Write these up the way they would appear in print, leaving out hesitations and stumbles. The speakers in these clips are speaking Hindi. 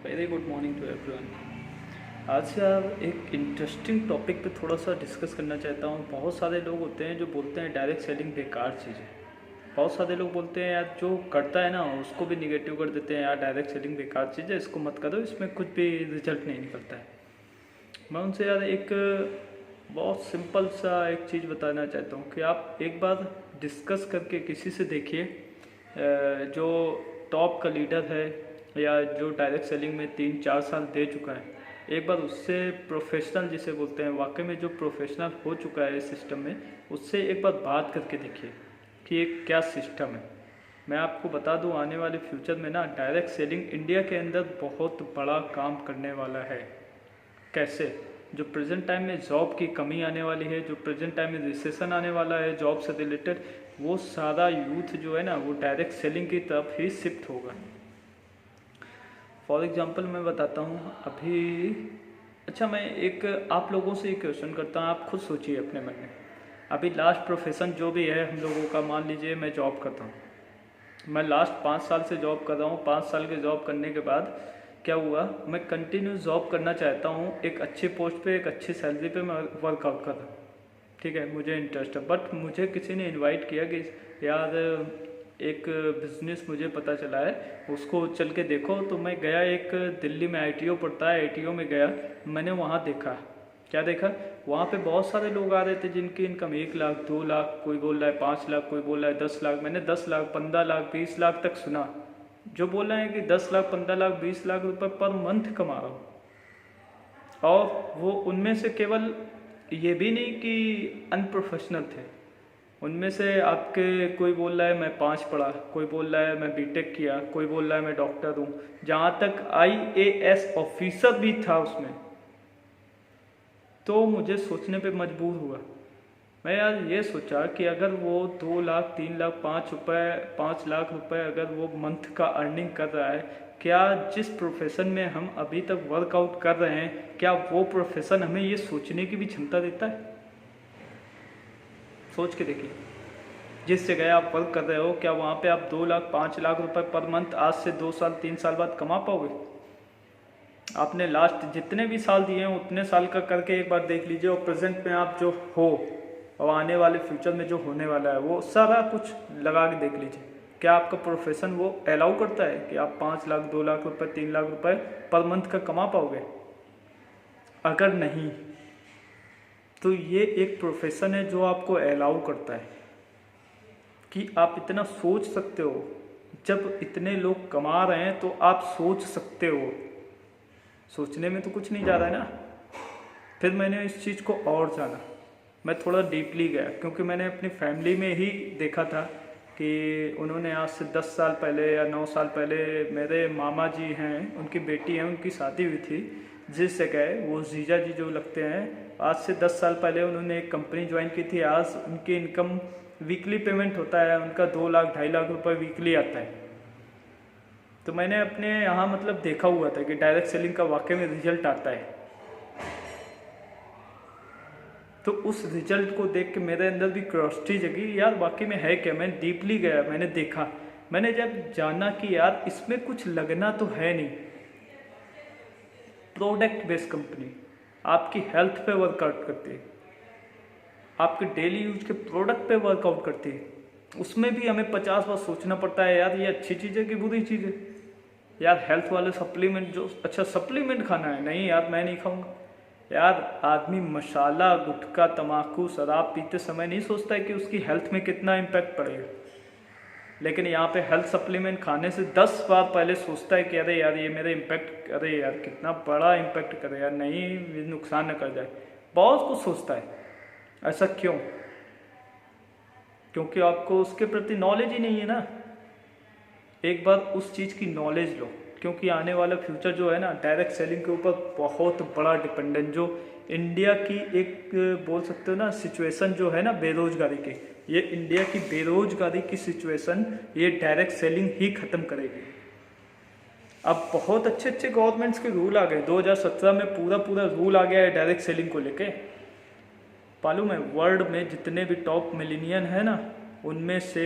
Very good morning to everyone. आज से यार एक इंटरेस्टिंग टॉपिक पे थोड़ा सा डिस्कस करना चाहता हूँ। बहुत सारे लोग होते हैं जो बोलते हैं डायरेक्ट सेलिंग बेकार चीज़ है। बहुत सारे लोग बोलते हैं यार जो करता है ना उसको भी निगेटिव कर देते हैं, यार डायरेक्ट सेलिंग बेकार चीज़ है, इसको मत करो, इसमें कुछ भी रिजल्ट नहीं निकलता है। मैं उनसे यार एक बहुत सिंपल सा एक चीज़ बताना चाहता हूँ कि आप एक बार डिस्कस करके किसी से देखिए जो टॉप का लीडर है या जो डायरेक्ट सेलिंग में 3-4 साल दे चुका है। एक बार उससे प्रोफेशनल जिसे बोलते हैं, वाकई में जो प्रोफेशनल हो चुका है इस सिस्टम में, उससे एक बार बात करके देखिए कि ये क्या सिस्टम है। मैं आपको बता दूं आने वाले फ्यूचर में ना डायरेक्ट सेलिंग इंडिया के अंदर बहुत बड़ा काम करने वाला है। कैसे? जो प्रेजेंट टाइम में जॉब की कमी आने वाली है, जो प्रेजेंट टाइम में रिसेशन आने वाला है जॉब से रिलेटेड, वो सारा यूथ जो है ना वो डायरेक्ट सेलिंग की तरफ ही शिफ्ट होगा। फॉर एग्जांपल मैं बताता हूँ अभी। अच्छा, मैं एक आप लोगों से एक क्वेश्चन करता हूँ, आप खुद सोचिए अपने मन में। अभी लास्ट प्रोफेशन जो भी है हम लोगों का, मान लीजिए मैं जॉब करता हूँ, मैं लास्ट 5 साल से जॉब कर रहा हूँ। 5 साल के जॉब करने के बाद क्या हुआ, मैं कंटिन्यू जॉब करना चाहता हूँ, एक अच्छी पोस्ट पे, एक अच्छी सैलरी पे मैं वर्कआउट कर रहा हूँ, ठीक है, मुझे इंटरेस्ट है। बट मुझे किसी ने इनवाइट किया कि यार एक बिजनेस मुझे पता चला है, उसको चल के देखो। तो मैं गया, एक दिल्ली में आईटीओ पड़ता है, आईटीओ में गया। मैंने वहाँ देखा, क्या देखा, वहाँ पे बहुत सारे लोग आ रहे थे जिनकी इनकम 1 लाख, 2 लाख, कोई बोल रहा है 5 लाख, कोई बोल रहा है 10 लाख। मैंने 10 लाख, 15 लाख, 20 लाख तक सुना। जो बोल रहे हैं कि 10 लाख, 15 लाख, 20 लाख रुपए पर मंथ कमा रहा हूँ, और वो उनमें से केवल ये भी नहीं कि अनप्रोफेशनल थे, उनमें से आपके कोई बोल रहा है मैं 5 पढ़ा, कोई बोल रहा है मैं बीटेक किया, कोई बोल रहा है मैं डॉक्टर हूँ, जहाँ तक आईएएस ऑफिसर भी था उसमें। तो मुझे सोचने पे मजबूर हुआ। मैं यार ये सोचा कि अगर वो 2 लाख, 3 लाख, 5 लाख रुपए अगर वो मंथ का अर्निंग कर रहा है, क्या जिस प्रोफेशन में हम अभी तक वर्कआउट कर रहे हैं, क्या वो प्रोफेशन हमें ये सोचने की भी क्षमता देता है? सोच के देखिए, जिस जगह आप वर्क कर रहे हो, क्या वहाँ पे आप 2 लाख, 5 लाख रुपए पर मंथ आज से 2 साल, 3 साल बाद कमा पाओगे? आपने लास्ट जितने भी साल दिए हैं उतने साल का करके एक बार देख लीजिए, और प्रेजेंट में आप जो हो और आने वाले फ्यूचर में जो होने वाला है वो सारा कुछ लगा के देख लीजिए। क्या आपका प्रोफेशन वो अलाउ करता है कि आप 5 लाख, 2 लाख रुपए, 3 लाख रुपए पर मंथ का कमा पाओगे? अगर नहीं, तो ये एक प्रोफेशन है जो आपको अलाउ करता है कि आप इतना सोच सकते हो। जब इतने लोग कमा रहे हैं तो आप सोच सकते हो। सोचने में तो कुछ नहीं जा रहा है ना। फिर मैंने इस चीज़ को और जाना, मैं थोड़ा डीपली गया, क्योंकि मैंने अपनी फैमिली में ही देखा था कि उन्होंने आज से 10 साल पहले या 9 साल पहले, मेरे मामा जी हैं, उनकी बेटी है, उनकी शादी हुई थी जिस जगह, वो जीजा जी जो लगते हैं, आज से 10 साल पहले उन्होंने एक कंपनी ज्वाइन की थी। आज उनकी इनकम वीकली पेमेंट होता है उनका 2 लाख, 2.5 लाख रुपए वीकली आता है। तो मैंने अपने यहाँ मतलब देखा हुआ था कि डायरेक्ट सेलिंग का वाकई में रिजल्ट आता है। तो उस रिजल्ट को देख के मेरे अंदर भी क्यूरियोसिटी जगी, यार वाकई में है क्या। मैं डीपली गया, मैंने देखा, मैंने जब जाना कि यार इसमें कुछ लगना तो है नहीं। प्रोडक्ट बेस्ड कंपनी आपकी हेल्थ पे वर्कआउट करती है, आपके डेली यूज के प्रोडक्ट पे वर्कआउट करती है। उसमें भी हमें 50 बार सोचना पड़ता है, यार ये अच्छी चीज़ है कि बुरी चीज़ है। यार हेल्थ वाले सप्लीमेंट, जो अच्छा सप्लीमेंट खाना है, नहीं यार मैं नहीं खाऊंगा। यार आदमी मसाला, गुटखा, तम्बाकू, शराब पीते समय नहीं सोचता है कि उसकी हेल्थ में कितना इम्पैक्ट पड़ेगा, लेकिन यहाँ पे हेल्थ सप्लीमेंट खाने से 10 बार पहले सोचता है कि अरे यार ये मेरे इम्पैक्ट, अरे यार कितना बड़ा इम्पैक्ट करे, यार नहीं ये नुकसान न कर जाए। बहुत कुछ सोचता है। ऐसा क्यों? क्योंकि आपको उसके प्रति नॉलेज ही नहीं है ना। एक बार उस चीज़ की नॉलेज लो, क्योंकि आने वाला फ्यूचर जो है ना डायरेक्ट सेलिंग के ऊपर बहुत बड़ा डिपेंडेंट, जो इंडिया की एक बोल सकते हो ना सिचुएशन जो है ना बेरोजगारी की, ये इंडिया की बेरोजगारी की सिचुएशन ये डायरेक्ट सेलिंग ही खत्म करेगी। अब बहुत अच्छे अच्छे गवर्नमेंट्स के रूल आ गए, 2017 में पूरा रूल आ गया है डायरेक्ट सेलिंग को लेके। मालूम है वर्ल्ड में जितने भी टॉप मिलीनियन है ना, उनमें से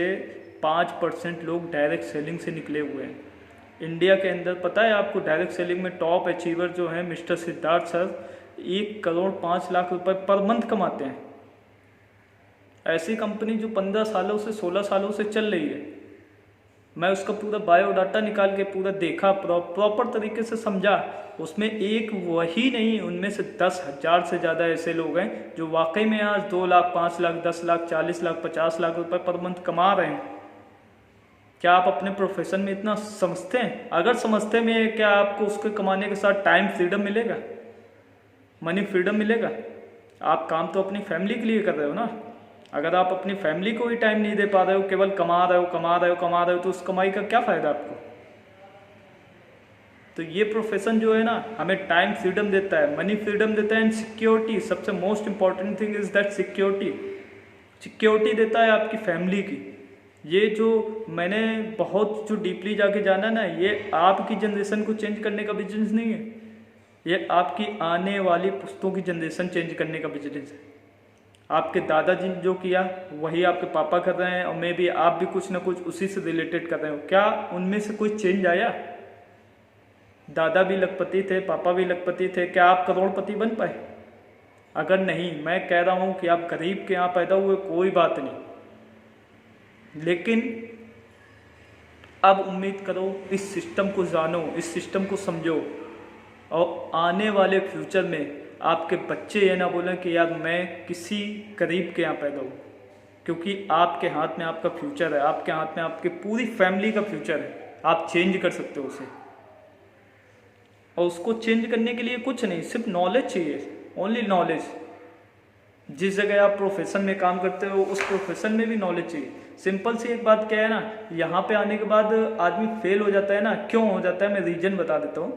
5% लोग डायरेक्ट सेलिंग से निकले हुए हैं। इंडिया के अंदर पता है आपको, डायरेक्ट सेलिंग में टॉप अचीवर जो है मिस्टर सिद्धार्थ सर 1,05,00,000 रुपए पर मंथ कमाते हैं। ऐसी कंपनी जो 15 सालों से 16 सालों से चल रही है। मैं उसका पूरा बायोडाटा निकाल के पूरा देखा, प्रॉपर तरीके से समझा। उसमें एक वही नहीं, उनमें से 10,000 से ज़्यादा ऐसे लोग हैं जो वाकई में आज 2 लाख, 5 लाख, 10 लाख, 40 लाख, 50 लाख रुपए पर मंथ कमा रहे हैं। क्या आप अपने प्रोफेशन में इतना समझते हैं? अगर समझते में, क्या आपको उसके कमाने के साथ टाइम फ्रीडम मिलेगा, मनी फ्रीडम मिलेगा? आप काम तो अपनी फैमिली के लिए कर रहे हो ना। अगर आप अपनी फैमिली को ही टाइम नहीं दे पा रहे हो, केवल कमा रहे हो, तो उस कमाई का क्या फ़ायदा आपको? तो ये प्रोफेशन जो है ना, हमें टाइम फ्रीडम देता है, मनी फ्रीडम देता है एंड सिक्योरिटी। सबसे most important thing is that security देता है आपकी फैमिली की। ये जो मैंने बहुत जो डीपली जाके जाना ना, ये आपकी जनरेशन को चेंज करने का बिजनेस नहीं है, ये आपकी आने वाली पुश्तों की जनरेशन चेंज करने का बिजनेस है। आपके दादाजी ने जो किया वही आपके पापा कर रहे हैं, और मे भी आप भी कुछ ना कुछ उसी से रिलेटेड कर रहे हो। क्या उनमें से कोई चेंज आया? दादा भी लखपति थे, पापा भी लखपति थे, क्या आप करोड़पति बन पाए? अगर नहीं, मैं कह रहा हूं कि आप गरीब के यहाँ पैदा हुए, कोई बात नहीं, लेकिन अब उम्मीद करो, इस सिस्टम को जानो, इस सिस्टम को समझो, और आने वाले फ्यूचर में आपके बच्चे ये ना बोलें कि यार मैं किसी गरीब के यहाँ पैदा हूँ, क्योंकि आपके हाथ में आपका फ्यूचर है, आपके हाथ में आपकी पूरी फैमिली का फ्यूचर है। आप चेंज कर सकते हो उसे, और उसको चेंज करने के लिए कुछ नहीं, सिर्फ नॉलेज चाहिए, ओनली नॉलेज। जिस जगह आप प्रोफेशन में काम करते हो उस प्रोफेशन में भी नॉलेज चाहिए। सिंपल सी एक बात क्या है ना, यहाँ पे आने के बाद आदमी फेल हो जाता है ना, क्यों हो जाता है मैं रीजन बता देता हूँ।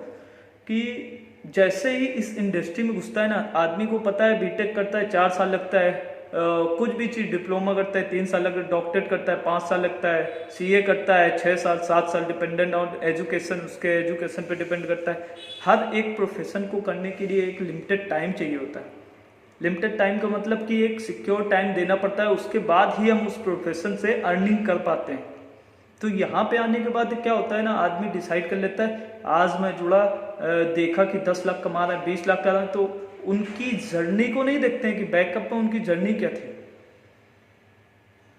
कि जैसे ही इस इंडस्ट्री में घुसता है ना, आदमी को पता है बीटेक करता है 4 साल लगता है, कुछ भी चीज़ डिप्लोमा करता है 3 साल लगता है, डॉक्टरेट करता है 5 साल लगता है, सीए करता है 6 साल 7 साल, डिपेंडेंट ऑन एजुकेशन, उसके एजुकेशन पे डिपेंड करता है। हर एक प्रोफेशन को करने के लिए एक लिमिटेड टाइम चाहिए होता है। लिमिटेड टाइम का मतलब कि एक सिक्योर टाइम देना पड़ता है, उसके बाद ही हम उस प्रोफेशन से अर्निंग कर पाते हैं। तो यहाँ पे आने के बाद क्या होता है ना, आदमी डिसाइड कर लेता है, आज मैं जुड़ा, देखा कि 10 लाख कमा रहा है, 20 लाख कमा रहा है, तो उनकी जर्नी को नहीं देखते हैं कि बैकअप में उनकी जर्नी क्या थी।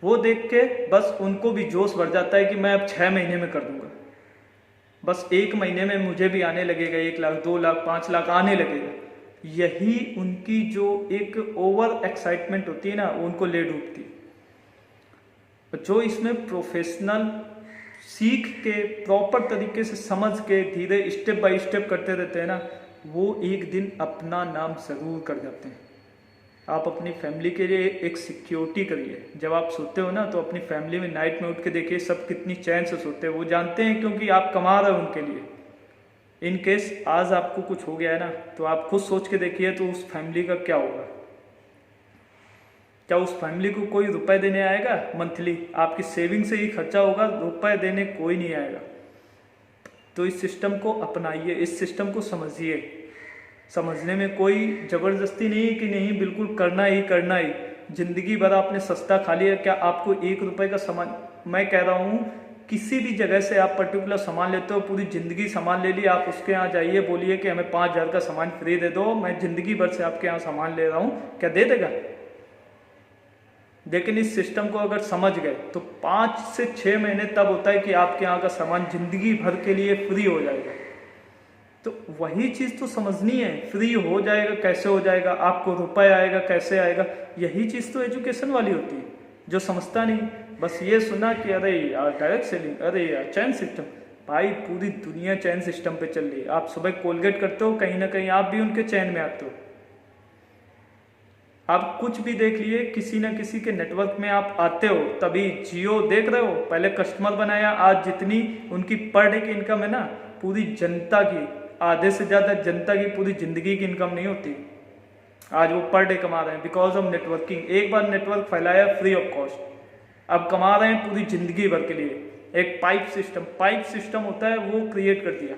वो देख के बस उनको भी जोश बढ़ जाता है कि मैं अब 6 महीने में कर दूंगा, बस 1 महीने में मुझे भी आने लगेगा 1 लाख, 2 लाख, 5 लाख आने लगेगा। यही उनकी जो एक ओवर एक्साइटमेंट होती है ना, उनको ले डूबती है। जो इसमें प्रोफेशनल सीख के, प्रॉपर तरीके से समझ के, धीरे स्टेप बाय स्टेप करते रहते हैं ना, वो एक दिन अपना नाम जरूर कर जाते हैं। आप अपनी फैमिली के लिए एक सिक्योरिटी करिए। जब आप सोते हो ना, तो अपनी फैमिली में नाइट में उठ के देखिए, सब कितनी चैन से सोते हैं। वो जानते हैं क्योंकि आप कमा रहे हो उनके लिए। इन केस आज आपको कुछ हो गया है ना, तो आप खुद सोच के देखिए, तो उस फैमिली का क्या होगा? क्या उस फैमिली को कोई रुपए देने आएगा मंथली? आपकी सेविंग से ही खर्चा होगा, रुपए देने कोई नहीं आएगा। तो इस सिस्टम को अपनाइए, इस सिस्टम को समझिए। समझने में कोई ज़बरदस्ती नहीं है कि नहीं बिल्कुल करना ही करना ही। ज़िंदगी भर आपने सस्ता खा लिया, क्या आपको 1 रुपए का सामान, मैं कह रहा हूँ किसी भी जगह से आप पर्टिकुलर सामान लेते हो, पूरी ज़िंदगी सामान ले लिया, आप उसके यहाँ जाइए, बोलिए कि हमें 5,000 का सामान फ्री दे दो, मैं ज़िंदगी भर से आपके यहाँ सामान ले रहा हूँ, क्या दे देगा? लेकिन इस सिस्टम को अगर समझ गए तो 5 से 6 महीने तब होता है कि आपके यहाँ का सामान जिंदगी भर के लिए फ्री हो जाएगा। तो वही चीज़ तो समझनी है, फ्री हो जाएगा कैसे हो जाएगा, आपको रुपए आएगा कैसे आएगा, यही चीज़ तो एजुकेशन वाली होती है। जो समझता नहीं, बस ये सुना कि अरे यार डायरेक्ट सेलिंग, अरे यार चैन सिस्टम। भाई पूरी दुनिया चैन सिस्टम पे चल रही है। आप सुबह कोलगेट करते हो, कहीं ना कहीं आप भी उनके चैन में आते हो। आप कुछ भी देख लिए, किसी न किसी के नेटवर्क में आप आते हो, तभी जियो देख रहे हो, पहले कस्टमर बनाया, आज जितनी उनकी पर डे की इनकम है ना, पूरी जनता की, आधे से ज़्यादा जनता की पूरी ज़िंदगी की इनकम नहीं होती। आज वो पर डे कमा रहे हैं बिकॉज ऑफ नेटवर्किंग। एक बार नेटवर्क फैलाया फ्री ऑफ कॉस्ट, अब कमा रहे हैं पूरी ज़िंदगी भर के लिए। एक पाइप सिस्टम होता है, वो क्रिएट कर दिया।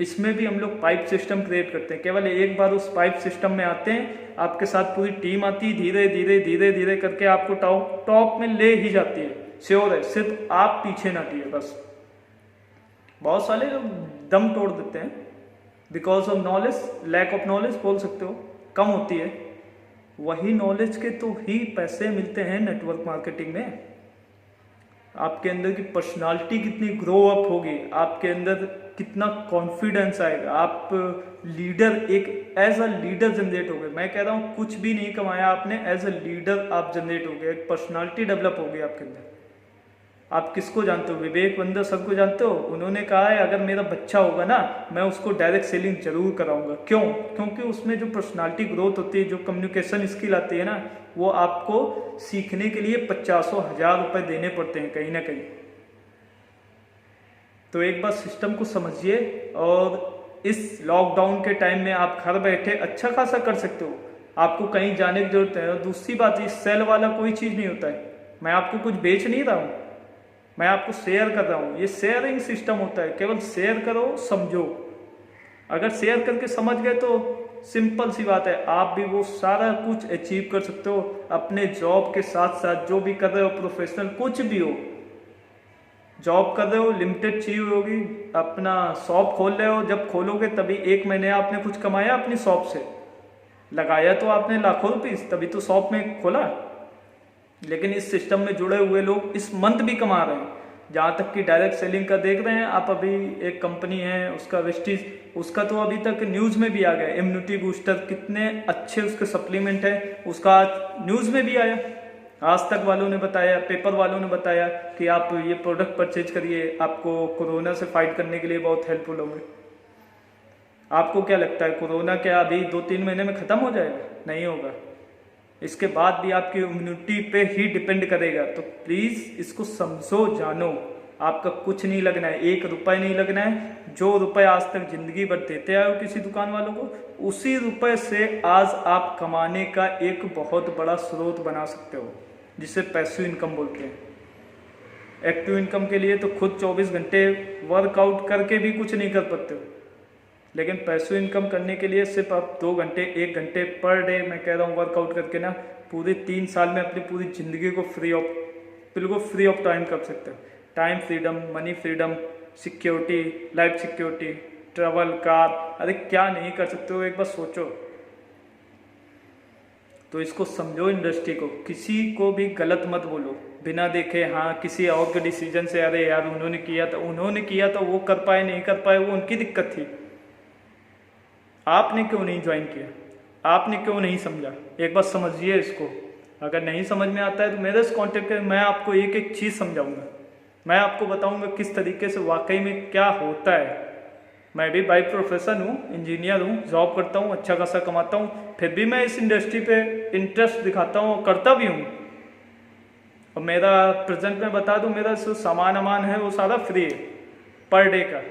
इसमें भी हम लोग पाइप सिस्टम क्रिएट करते हैं। केवल एक बार उस पाइप सिस्टम में आते हैं, आपके साथ पूरी टीम आती, धीरे धीरे धीरे धीरे करके आपको टॉप में ले ही जाती है। श्योर है, सिर्फ आप पीछे ना हटिए बस। बहुत सारे लोग दम तोड़ देते हैं because of knowledge, lack of knowledge बोल सकते हो, कम होती है। वही नॉलेज के तो ही पैसे मिलते हैं नेटवर्क मार्केटिंग में। आपके अंदर की पर्सनालिटी कितनी ग्रो अप होगी, आपके अंदर कितना कॉन्फिडेंस आएगा, आप लीडर, एक एज अ लीडर जनरेट हो गए। मैं कह रहा हूँ कुछ भी नहीं कमाया आपने, एज अ लीडर आप जनरेट हो गए, एक पर्सनालिटी डेवलप हो गई आपके अंदर। आप किसको जानते हो? विवेकानंद सर को जानते हो? उन्होंने कहा है अगर मेरा बच्चा होगा ना, मैं उसको डायरेक्ट सेलिंग जरूर कराऊंगा। क्यों? क्योंकि उसमें जो पर्सनालिटी ग्रोथ होती है, जो कम्युनिकेशन स्किल आती है ना, वो आपको सीखने के लिए 50,000 रुपए देने पड़ते हैं कहीं ना कहीं। तो एक बार सिस्टम को समझिए, और इस लॉकडाउन के टाइम में आप घर बैठे अच्छा खासा कर सकते हो, आपको कहीं जाने की जरूरत है। और दूसरी बात, ये सेल वाला कोई चीज़ नहीं होता है, मैं आपको कुछ बेच नहीं रहा हूँ, मैं आपको शेयर कर रहा हूँ। ये शेयरिंग सिस्टम होता है, केवल शेयर करो, समझो। अगर शेयर करके समझ गए तो सिंपल सी बात है, आप भी वो सारा कुछ अचीव कर सकते हो अपने जॉब के साथ साथ। जो भी कर रहे हो, प्रोफेशनल कुछ भी हो, जॉब कर रहे हो, लिमिटेड चाहिए होगी, अपना शॉप खोल रहे हो, जब खोलोगे तभी 1 महीने आपने कुछ कमाया अपनी शॉप से, लगाया तो आपने लाखों रुपीस, तभी तो शॉप में खोला। लेकिन इस सिस्टम में जुड़े हुए लोग इस मंथ भी कमा रहे हैं। जहाँ तक कि डायरेक्ट सेलिंग का देख रहे हैं आप, अभी एक कंपनी है उसका वेस्टीज, उसका तो अभी तक न्यूज़ में भी आ गया, इम्यूनिटी बूस्टर, कितने अच्छे उसके सप्लीमेंट है, उसका न्यूज़ में भी आया। आज तक वालों ने बताया, पेपर वालों ने बताया कि आप ये प्रोडक्ट परचेज करिए, आपको कोरोना से फाइट करने के लिए बहुत हेल्पफुल होंगे। आपको क्या लगता है कोरोना क्या अभी 2-3 महीने में ख़त्म हो जाएगा? नहीं होगा, इसके बाद भी आपकी इम्यूनिटी पे ही डिपेंड करेगा। तो प्लीज़ इसको समझो, जानो। आपका कुछ नहीं लगना है, 1 रुपये नहीं लगना है। जो रुपए आज तक जिंदगी भर देते आए हो किसी दुकान वालों को, उसी रुपए से आज आप कमाने का एक बहुत बड़ा स्रोत बना सकते हो, जिसे पैसिव इनकम बोलते हैं। एक्टिव इनकम के लिए तो खुद 24 घंटे वर्कआउट करके भी कुछ नहीं कर पाते हो, लेकिन पैसिव इनकम करने के लिए सिर्फ आप 2 घंटे 1 घंटे पर डे, मैं कह रहा हूँ, वर्कआउट करके ना पूरे 3 साल में अपनी पूरी ज़िंदगी को बिल्कुल फ्री ऑफ टाइम कर सकते हो। Time freedom, money freedom, security, life security, travel, car, अरे क्या नहीं कर सकते हो, एक बार सोचो। तो इसको समझो, इंडस्ट्री को, किसी को भी गलत मत बोलो बिना देखे। हाँ, किसी और के डिसीजन से, अरे यार उन्होंने किया था, वो कर पाए नहीं कर पाए, वो उनकी दिक्कत थी। आपने क्यों नहीं ज्वाइन किया? आपने क्यों नहीं समझा? एक बार समझिए इसको। अगर नहीं समझ में आता है तो मेरे से कॉन्टेक्ट करें, मैं आपको एक एक चीज़ समझाऊंगा, मैं आपको बताऊंगा किस तरीके से वाकई में क्या होता है। मैं भी बाई प्रोफेशन हूँ, इंजीनियर हूँ, जॉब करता हूँ, अच्छा खासा कमाता हूँ, फिर भी मैं इस इंडस्ट्री पे इंटरेस्ट दिखाता हूँ और करता भी हूँ। और मेरा प्रेजेंट में बता दूँ, मेरा जो सामान है वो सारा फ्री है पर डे का।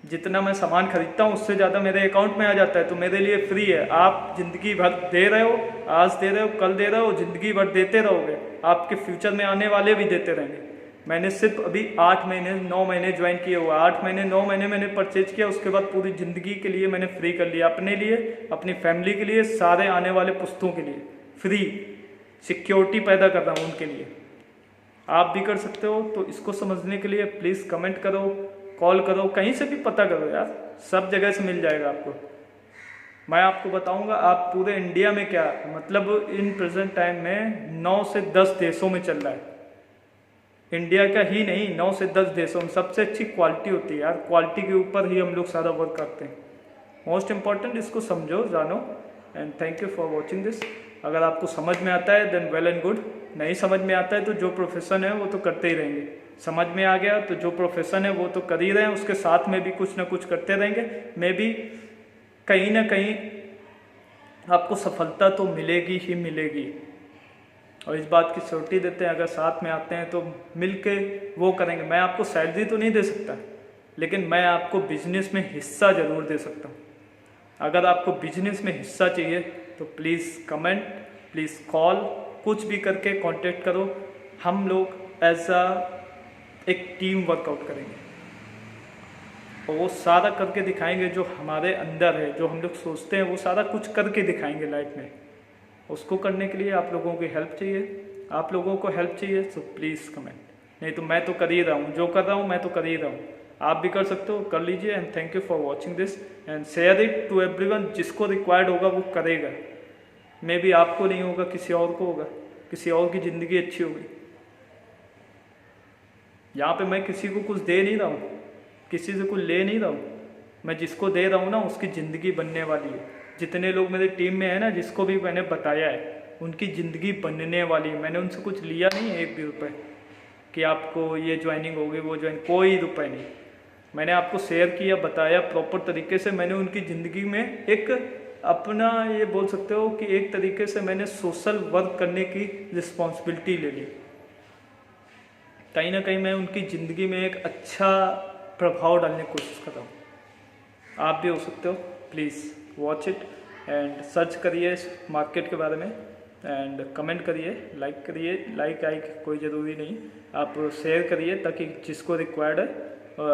जितना मैं सामान खरीदता हूँ उससे ज़्यादा मेरे अकाउंट में आ जाता है, तो मेरे लिए फ्री है। आप जिंदगी भर दे रहे हो, आज दे रहे हो, कल दे रहे हो, जिंदगी भर देते रहोगे, आपके फ्यूचर में आने वाले भी देते रहेंगे। मैंने सिर्फ अभी 8 महीने 9 महीने ज्वाइन किए हुआ, 8 महीने 9 महीने मैंने परचेज किया, उसके बाद पूरी ज़िंदगी के लिए मैंने फ्री कर लिया, अपने लिए, अपनी फैमिली के लिए, सारे आने वाले पुश्तों के लिए फ्री सिक्योरिटी पैदा कर रहा हूँ उनके लिए। आप भी कर सकते हो। तो इसको समझने के लिए प्लीज़ कमेंट करो, कॉल करो, कहीं से भी पता करो यार, सब जगह से मिल जाएगा आपको। मैं आपको बताऊंगा आप पूरे इंडिया में क्या, मतलब इन प्रेजेंट टाइम में 9 से 10 देशों में चल रहा है। इंडिया का ही नहीं, 9 से 10 देशों में सबसे अच्छी क्वालिटी होती है यार, क्वालिटी के ऊपर ही हम लोग सारा वर्क करते हैं। मोस्ट इम्पॉर्टेंट, इसको समझो, जानो, and thank you for watching this. अगर आपको समझ में आता है देन वेल एंड गुड, नहीं समझ में आता है तो जो प्रोफेशन है वो तो करते ही रहेंगे। समझ में आ गया तो जो प्रोफेशन है वो तो कर ही रहे हैं, उसके साथ में भी कुछ ना कुछ करते रहेंगे। मे बी कहीं ना कहीं आपको सफलता तो मिलेगी ही मिलेगी, और इस बात की श्योरिटी देते हैं। अगर साथ में आते हैं तो मिल के वो करेंगे। मैं आपको सैलरी तो नहीं दे सकता, लेकिन मैं आपको बिजनेस में हिस्सा ज़रूर दे सकता हूँ। अगर आपको बिजनेस में हिस्सा चाहिए तो प्लीज़ कमेंट, प्लीज़ कॉल, कुछ भी करके कांटेक्ट करो। हम लोग एज एक टीम वर्कआउट करेंगे और वो सारा करके दिखाएंगे जो हमारे अंदर है, जो हम लोग सोचते हैं, वो सारा कुछ करके दिखाएंगे लाइफ में। उसको करने के लिए आप लोगों की हेल्प चाहिए, आप लोगों को हेल्प चाहिए, सो प्लीज़ कमेंट। नहीं तो मैं तो कर ही रहा हूँ, जो कर रहा हूँ मैं तो कर ही रहा हूँ। आप भी कर सकते हो, कर लीजिए। And thank you for watching this and share it to everyone. जिसको रिक्वायर्ड होगा वो करेगा। मे बी आपको नहीं होगा, किसी और को होगा, किसी और की ज़िंदगी अच्छी होगी। यहाँ पे मैं किसी को कुछ दे नहीं रहा हूँ, किसी से कुछ ले नहीं रहा हूँ। मैं जिसको दे रहा हूँ ना, उसकी ज़िंदगी बनने वाली है। जितने लोग मेरे टीम में है ना, जिसको भी मैंने बताया है, उनकी ज़िंदगी बनने वाली है। मैंने उनसे कुछ लिया नहीं है एक भी रुपये कि आपको ये ज्वाइनिंग होगी, वो ज्वाइन, कोई रुपये नहीं। मैंने आपको शेयर किया, बताया प्रॉपर तरीके से। मैंने उनकी ज़िंदगी में एक अपना, ये बोल सकते हो कि एक तरीके से मैंने सोशल वर्क करने की रिस्पॉन्सिबिलिटी ले ली। कहीं ना कहीं मैं उनकी ज़िंदगी में एक अच्छा प्रभाव डालने की कोशिश कर रहा हूँ। आप भी हो सकते हो। Please watch it and search करिए इस मार्केट के बारे में एंड कमेंट करिए, लाइक करिए। लाइक आइक कोई ज़रूरी नहीं, आप शेयर करिए ताकि जिसको रिक्वायर्ड है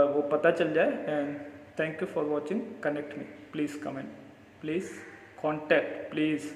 वो पता चल जाए। And thank you for watching. Connect me, please comment, please contact, please.